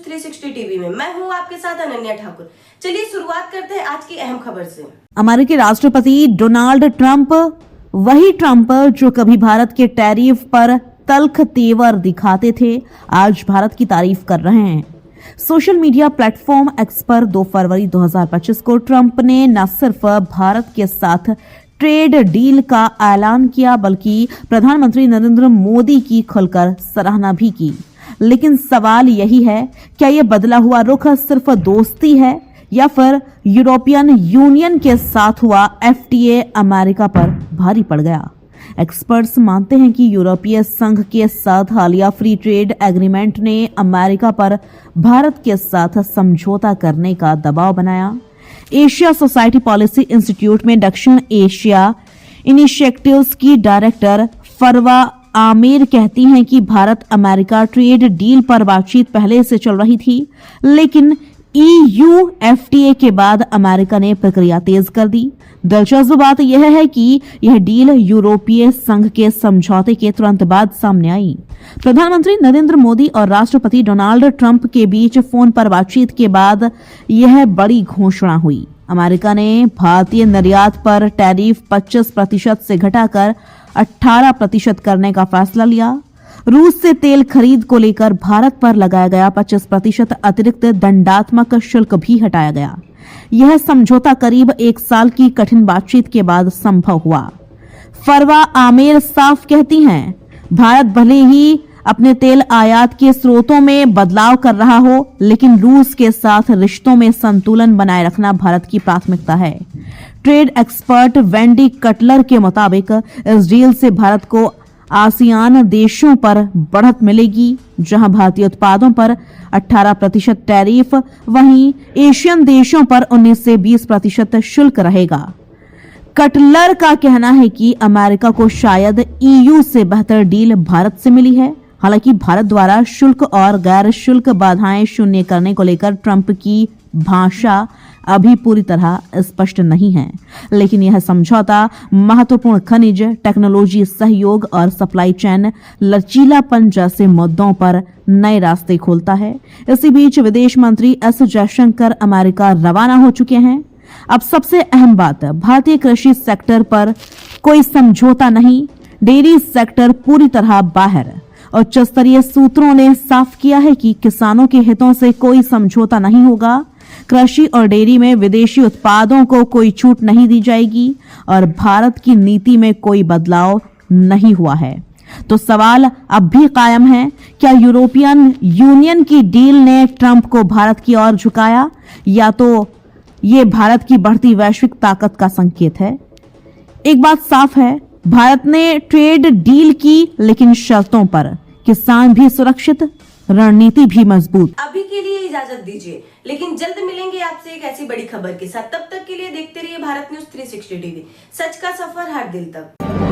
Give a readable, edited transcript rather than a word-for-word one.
News 360 TV में मैं हूं आपके साथ अनन्या ठाकुर। चलिए शुरुआत करते हैं आज की अहम खबर से। अमेरिकी राष्ट्रपति डोनाल्ड ट्रंप, वही ट्रंप जो कभी भारत के टैरिफ पर तल्ख तेवर दिखाते थे, आज भारत की तारीफ कर रहे हैं। सोशल मीडिया प्लेटफॉर्म एक्स पर 2 फरवरी 2025 को ट्रंप ने न सिर्फ भारत के साथ ट्रेड डील का ऐलान किया, बल्कि प्रधानमंत्री नरेंद्र मोदी की खुलकर सराहना भी की। लेकिन सवाल यही है, क्या यह बदला हुआ रुख सिर्फ दोस्ती है या फिर यूरोपियन यूनियन के साथ हुआ एफटीए अमेरिका पर भारी पड़ गया? एक्सपर्ट्स मानते हैं कि यूरोपीय संघ के साथ हालिया फ्री ट्रेड एग्रीमेंट ने अमेरिका पर भारत के साथ समझौता करने का दबाव बनाया। एशिया सोसाइटी पॉलिसी इंस्टीट्यूट में दक्षिण एशिया इनिशिएटिव्स की डायरेक्टर फरवा आमिर कहती हैं कि भारत अमेरिका ट्रेड डील पर बातचीत पहले से चल रही थी, लेकिन ईयू एफटीए के बाद अमेरिका ने प्रक्रिया तेज कर दी। दिलचस्प बात यह है कि यह डील यूरोपीय संघ के समझौते के तुरंत बाद सामने आई। प्रधानमंत्री नरेंद्र मोदी और राष्ट्रपति डोनाल्ड ट्रंप के बीच फोन पर बातचीत के बाद यह बड़ी घोषणा हुई। अमेरिका ने भारतीय निर्यात पर टैरिफ 25% से घटाकर 18% करने का फैसला लिया। रूस से तेल खरीद को लेकर भारत पर लगाया गया 25% अतिरिक्त दंडात्मक शुल्क भी हटाया गया। यह समझौता करीब 1 साल की कठिन बातचीत के बाद संभव हुआ। फरवा आमिर साफ कहती हैं, भारत भले ही अपने तेल आयात के स्रोतों में बदलाव कर रहा हो, लेकिन रूस के साथ रिश्तों में संतुलन बनाए रखना भारत की प्राथमिकता है। ट्रेड एक्सपर्ट वेंडी कटलर के मुताबिक इस डील से भारत को आसियान देशों पर बढ़त मिलेगी, जहां भारतीय उत्पादों पर 18% टैरिफ, वहीं एशियन देशों पर 19 से 20% शुल्क रहेगा। कटलर का कहना है कि अमेरिका को शायद ईयू से बेहतर डील भारत से मिली है। हालांकि भारत द्वारा शुल्क और गैर शुल्क बाधाएं शून्य करने को लेकर ट्रंप की भाषा अभी पूरी तरह स्पष्ट नहीं है, लेकिन यह समझौता महत्वपूर्ण खनिज, टेक्नोलॉजी सहयोग और सप्लाई चेन लचीलापन जैसे मुद्दों पर नए रास्ते खोलता है। इसी बीच विदेश मंत्री एस जयशंकर अमेरिका रवाना हो चुके हैं। अब सबसे अहम बात, भारतीय कृषि सेक्टर पर कोई समझौता नहीं, डेयरी सेक्टर पूरी तरह बाहर। उच्च स्तरीय सूत्रों ने साफ किया है कि किसानों के हितों से कोई समझौता नहीं होगा। कृषि और डेयरी में विदेशी उत्पादों को कोई छूट नहीं दी जाएगी और भारत की नीति में कोई बदलाव नहीं हुआ है। तो सवाल अब भी कायम है, क्या यूरोपियन यूनियन की डील ने ट्रंप को भारत की ओर झुकाया, या तो ये भारत की बढ़ती वैश्विक ताकत का संकेत है? एक बात साफ है, भारत ने ट्रेड डील की, लेकिन शर्तों पर। किसान भी सुरक्षित, रणनीति भी मजबूत। अभी के लिए इजाजत दीजिए, लेकिन जल्द मिलेंगे आपसे एक ऐसी बड़ी खबर के साथ। तब तक के लिए देखते रहिए भारत न्यूज 360 टीवी, सच का सफर हर दिल तक।